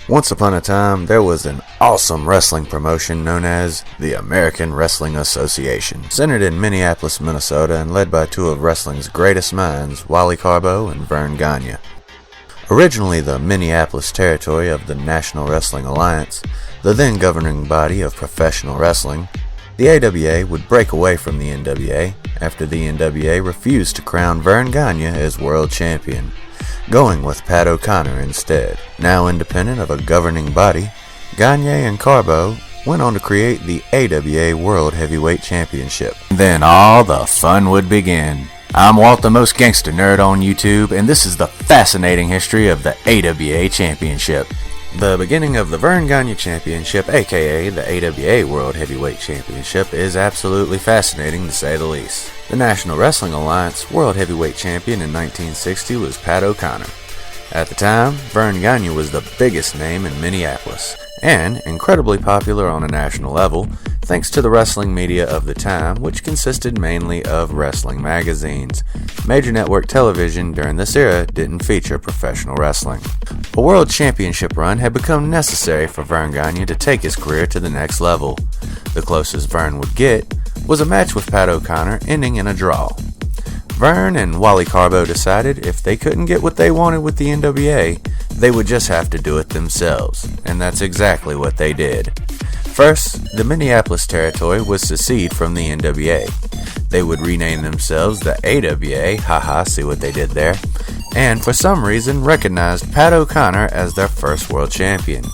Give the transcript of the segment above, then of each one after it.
Once upon a time, there was an awesome wrestling promotion known as the American Wrestling Association, centered in Minneapolis, Minnesota, and led by two of wrestling's greatest minds, Wally Karbo and Verne Gagne. Originally the Minneapolis territory of the National Wrestling Alliance, the then governing body of professional wrestling, the AWA would break away from the NWA after the NWA refused to crown Verne Gagne as world champion, going with Pat O'Connor instead. Now independent of a governing body, Gagne and Karbo went on to create the AWA World Heavyweight Championship. Then all the fun would begin. I'm Walt, the most gangster nerd on YouTube, and this is the fascinating history of the AWA Championship. The beginning of the Verne Gagne Championship, aka the AWA World Heavyweight Championship, is absolutely fascinating to say the least. The National Wrestling Alliance World Heavyweight Champion in 1960 was Pat O'Connor. At the time, Verne Gagne was the biggest name in Minneapolis, and incredibly popular on a national level, thanks to the wrestling media of the time, which consisted mainly of wrestling magazines. Major network television during this era didn't feature professional wrestling. A world championship run had become necessary for Verne Gagne to take his career to the next level. The closest Verne would get was a match with Pat O'Connor ending in a draw. Verne and Wally Karbo decided if they couldn't get what they wanted with the NWA, they would just have to do it themselves, and that's exactly what they did. First, the Minneapolis territory would secede from the NWA. They would rename themselves the AWA, haha, see what they did there, and for some reason recognized Pat O'Connor as their first world champion.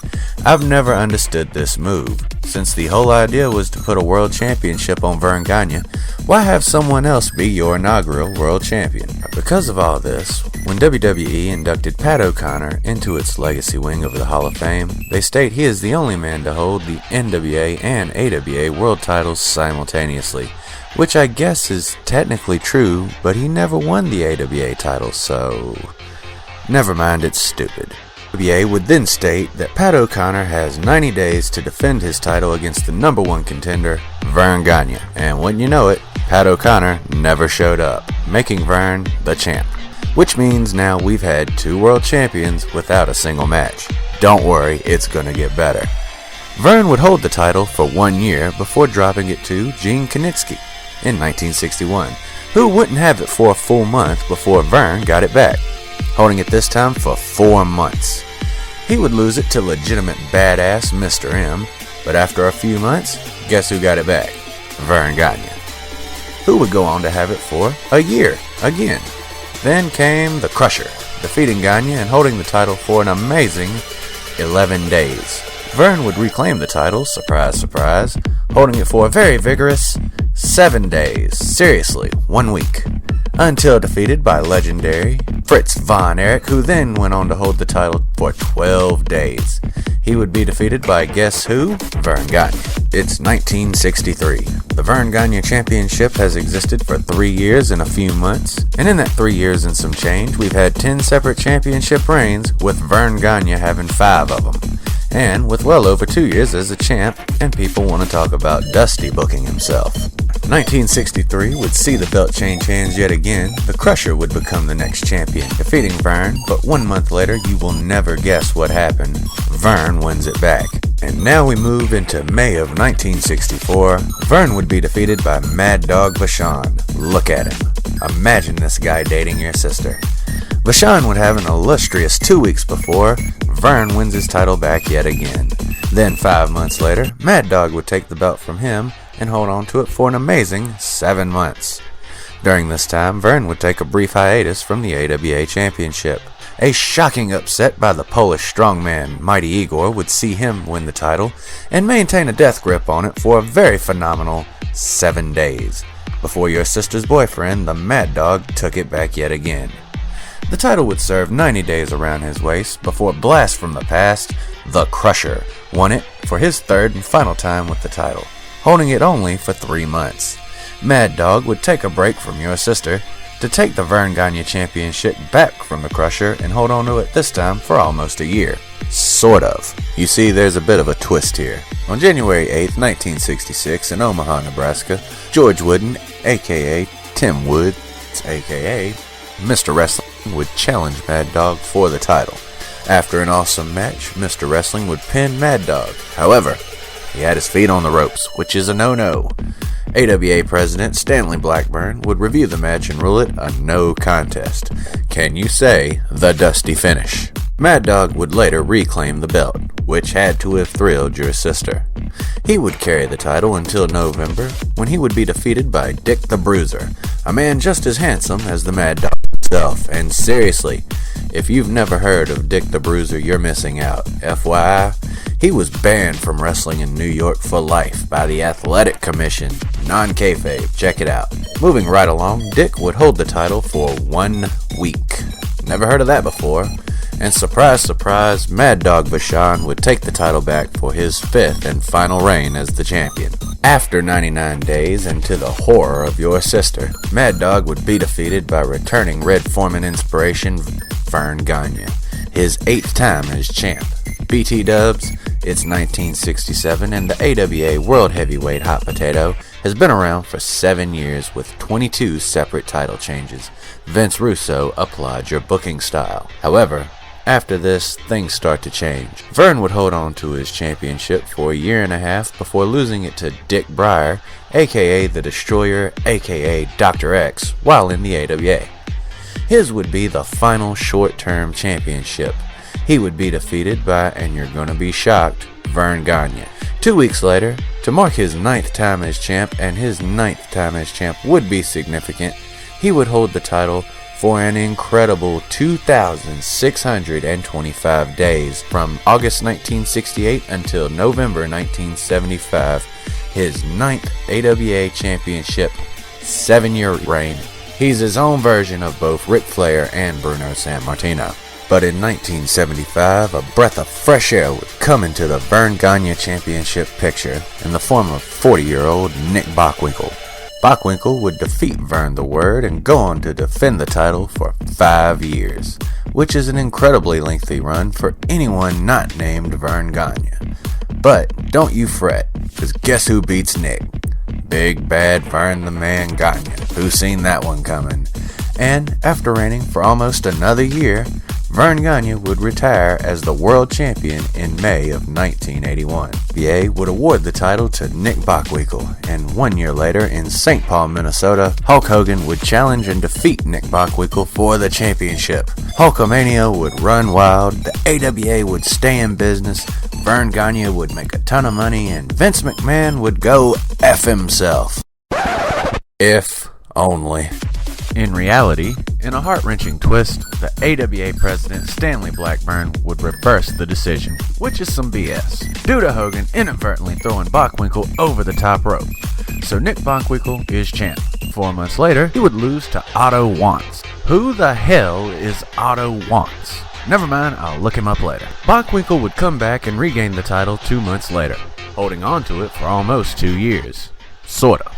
I've never understood this move. Since the whole idea was to put a world championship on Verne Gagne, why have someone else be your inaugural world champion? Because of all this, when WWE inducted Pat O'Connor into its legacy wing of the Hall of Fame, they state he is the only man to hold the NWA and AWA world titles simultaneously, which I guess is technically true, but he never won the AWA title, so never mind, it's stupid. AWA would then state that Pat O'Connor has 90 days to defend his title against the number one contender, Verne Gagne, and wouldn't you know it, Pat O'Connor never showed up, making Verne the champ. Which means now we've had two world champions without a single match. Don't worry, it's gonna get better. Verne would hold the title for 1 year before dropping it to Gene Kiniski in 1961, who wouldn't have it for a full month before Verne got it back, holding it this time for 4 months. He would lose it to legitimate badass Mr. M, but after a few months, guess who got it back? Verne Gagne, who would go on to have it for a year again. Then came the Crusher, defeating Gagne and holding the title for an amazing 11 days. Verne would reclaim the title, surprise surprise, holding it for a very vigorous 7 days, seriously, 1 week, until defeated by legendary Fritz Von Erich, who then went on to hold the title for 12 days. He would be defeated by guess who? Verne Gagne. It's 1963. The Verne Gagne Championship has existed for 3 years and a few months, and in that 3 years and some change, we've had 10 separate championship reigns, with Verne Gagne having 5 of them. And with well over 2 years as a champ, and people want to talk about Dusty booking himself. 1963 would see the belt change hands yet again. The Crusher would become the next champion, defeating Verne, but 1 month later, you will never guess what happened. Verne wins it back. And now we move into May of 1964. Verne would be defeated by Mad Dog Vachon. Look at him. Imagine this guy dating your sister. Vachon would have an illustrious 2 weeks before Verne wins his title back yet again. Then 5 months later, Mad Dog would take the belt from him and hold on to it for an amazing 7 months. During this time, Verne would take a brief hiatus from the AWA Championship. A shocking upset by the Polish strongman Mighty Igor would see him win the title and maintain a death grip on it for a very phenomenal 7 days. Before your sister's boyfriend, the Mad Dog, took it back yet again. The title would serve 90 days around his waist before Blast from the Past, the Crusher, won it for his third and final time with the title, holding it only for 3 months. Mad Dog would take a break from your sister to take the Verne Gagne Championship back from the Crusher and hold on to it this time for almost a year. Sort of. You see, there's a bit of a twist here. On January 8th, 1966, in Omaha, Nebraska, George Wooden, aka Tim Woods, aka Mr. Wrestling, would challenge Mad Dog for the title. After an awesome match, Mr. Wrestling would pin Mad Dog. However, he had his feet on the ropes, which is a no-no. AWA President Stanley Blackburn would review the match and rule it a no contest. Can you say the dusty finish? Mad Dog would later reclaim the belt, which had to have thrilled your sister. He would carry the title until November, when he would be defeated by Dick the Bruiser, a man just as handsome as the Mad Dog himself. And seriously, if you've never heard of Dick the Bruiser, you're missing out. FYI, he was banned from wrestling in New York for life by the Athletic Commission. Non-kayfabe, check it out. Moving right along, Dick would hold the title for 1 week. Never heard of that before. And surprise, surprise, Mad Dog Vachon would take the title back for his 5th and final reign as the champion. After 99 days, and to the horror of your sister, Mad Dog would be defeated by returning Red Foreman inspiration Verne Gagne, his 8th time as champ. BT Dubs, it's 1967 and the AWA World Heavyweight Hot Potato has been around for 7 years with 22 separate title changes. Vince Russo applaud your booking style. However, after this, things start to change. Verne would hold on to his championship for a year and a half before losing it to Dick Breyer, aka The Destroyer, aka Dr. X, while in the AWA. His would be the final short-term championship. He would be defeated by, and you're gonna be shocked, Verne Gagne. 2 weeks later, to mark his 9th time as champ, and his 9th time as champ would be significant, he would hold the title for an incredible 2,625 days from August 1968 until November 1975, his 9th AWA Championship 7-year reign. He's his own version of both Ric Flair and Bruno Sammartino. But in 1975, a breath of fresh air would come into the Verne Gagne Championship picture in the form of 40-year-old Nick Bockwinkel. Bockwinkel would defeat Verne the Word and go on to defend the title for 5 years, which is an incredibly lengthy run for anyone not named Verne Gagne. But don't you fret, because guess who beats Nick? Big bad Verne the Man Gagne. Who's seen that one coming? And after reigning for almost another year, Verne Gagne would retire as the world champion in May of 1981. AWA would award the title to Nick Bockwinkel, and 1 year later in St. Paul, Minnesota, Hulk Hogan would challenge and defeat Nick Bockwinkel for the championship. Hulkamania would run wild, the AWA would stay in business, Verne Gagne would make a ton of money, and Vince McMahon would go F himself. If only. In reality, in a heart-wrenching twist, the AWA president Stanley Blackburn would reverse the decision, which is some BS, due to Hogan inadvertently throwing Bockwinkel over the top rope. So Nick Bockwinkel is champ. 4 months later, he would lose to Otto Wanz. Who the hell is Otto Wanz? Never mind, I'll look him up later. Bockwinkel would come back and regain the title 2 months later, holding on to it for almost 2 years. Sorta.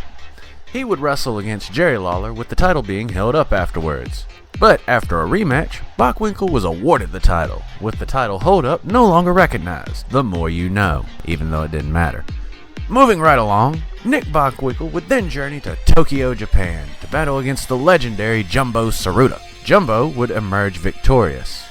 He would wrestle against Jerry Lawler with the title being held up afterwards. But after a rematch, Bockwinkel was awarded the title, with the title hold up no longer recognized. The more you know, even though it didn't matter. Moving right along, Nick Bockwinkel would then journey to Tokyo, Japan to battle against the legendary Jumbo Tsuruta. Jumbo would emerge victorious.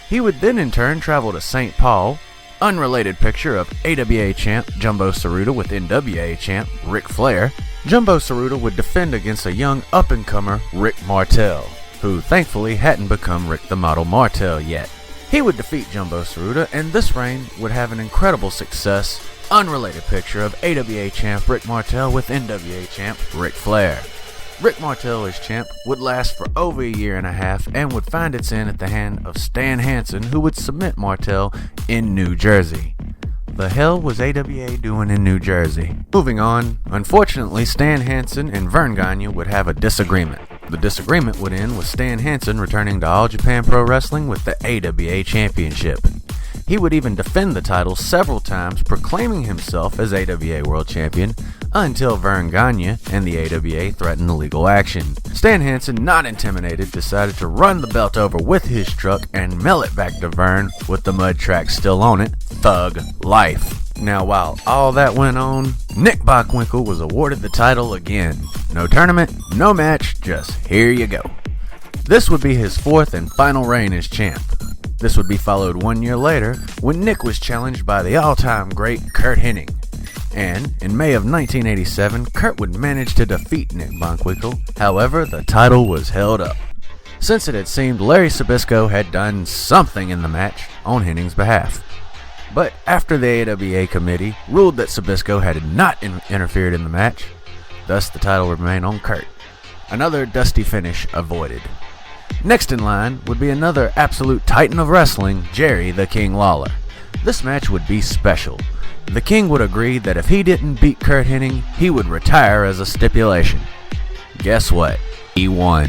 He would then in turn travel to St. Paul. Unrelated picture of AWA champ Jumbo Tsuruta with NWA champ Ric Flair. Jumbo Tsuruta would defend against a young up-and-comer Rick Martel, who thankfully hadn't become Rick the Model Martel yet. He would defeat Jumbo Tsuruta, and this reign would have an incredible success. Unrelated picture of AWA champ Rick Martel with NWA champ Ric Flair. Rick Martel as champ would last for over a year and a half and would find its end at the hand of Stan Hansen, who would submit Martel in New Jersey. The hell was AWA doing in New Jersey? Moving on, unfortunately Stan Hansen and Verne Gagne would have a disagreement. The disagreement would end with Stan Hansen returning to All Japan Pro Wrestling with the AWA Championship. He would even defend the title several times, proclaiming himself as AWA World Champion, until Verne Gagne and the AWA threatened legal action. Stan Hansen, not intimidated, decided to run the belt over with his truck and mail it back to Verne with the mud track still on it. Thug life. Now while all that went on, Nick Bockwinkel was awarded the title again. No tournament, no match, just here you go. This would be his 4th and final reign as champ. This would be followed 1 year later when Nick was challenged by the all-time great Curt Hennig. And in May of 1987, Curt would manage to defeat Nick Bockwinkel. However, the title was held up, since it had seemed Larry Zbyszko had done something in the match on Hennig's behalf. But after the AWA committee ruled that Zbyszko had not interfered in the match, thus the title remained on Curt. Another dusty finish avoided. Next in line would be another absolute titan of wrestling, Jerry the King Lawler. This match would be special. The King would agree that if he didn't beat Curt Hennig, he would retire as a stipulation. Guess what? He won.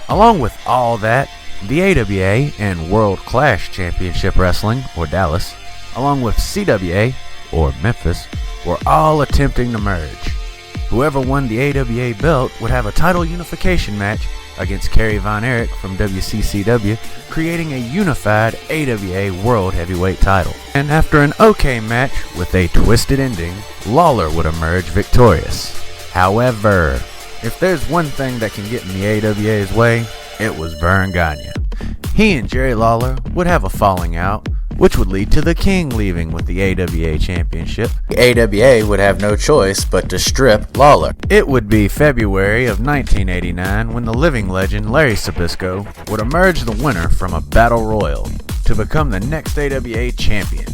Along with all that, the AWA and World Clash Championship Wrestling, or Dallas, along with CWA, or Memphis, were all attempting to merge. Whoever won the AWA belt would have a title unification match against Kerry Von Erich from WCCW, creating a unified AWA World Heavyweight title. And after an okay match with a twisted ending, Lawler would emerge victorious. However, if there's one thing that can get in the AWA's way, it was Verne Gagne. He and Jerry Lawler would have a falling out, which would lead to the King leaving with the AWA Championship. The AWA would have no choice but to strip Lawler. It would be February of 1989 when the living legend Larry Zbyszko would emerge the winner from a battle royal to become the next AWA champion.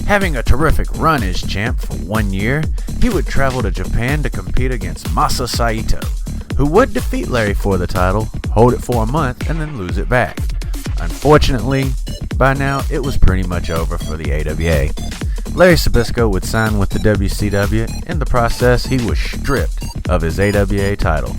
Having a terrific run as champ for 1 year, he would travel to Japan to compete against Masa Saito, who would defeat Larry for the title, hold it for a month, and then lose it back. Unfortunately, by now it was pretty much over for the AWA. Larry Zbyszko would sign with the WCW. In the process, he was stripped of his AWA title.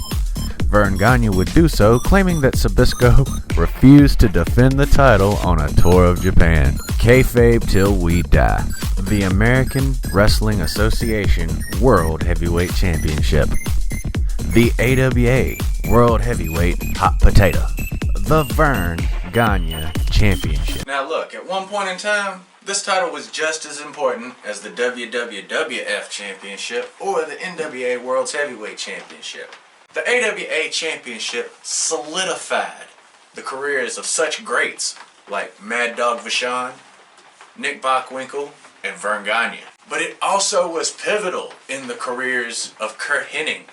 Verne Gagne would do so, claiming that Zbyszko refused to defend the title on a tour of Japan. Kayfabe till we die. The American Wrestling Association World Heavyweight Championship. The AWA World Heavyweight Hot Potato. The Verne Gagne Championship. Now look, at one point in time, this title was just as important as the WWF Championship or the NWA World Heavyweight Championship. The AWA Championship solidified the careers of such greats like Mad Dog Vachon, Nick Bockwinkel, and Verne Gagne. But it also was pivotal in the careers of Curt Hennig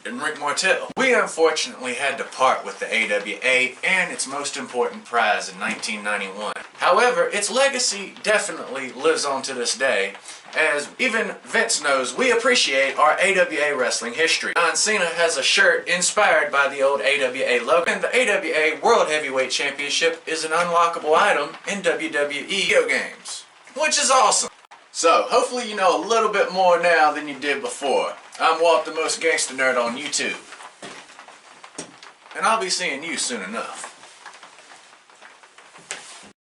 and Rick Martel. We unfortunately had to part with the AWA and its most important prize in 1991. However, its legacy definitely lives on to this day, as even Vince knows we appreciate our AWA wrestling history. John Cena has a shirt inspired by the old AWA logo, and the AWA World Heavyweight Championship is an unlockable item in WWE video games, which is awesome. So, hopefully you know a little bit more now than you did before. I'm Walt, the most gangster nerd on YouTube, and I'll be seeing you soon enough.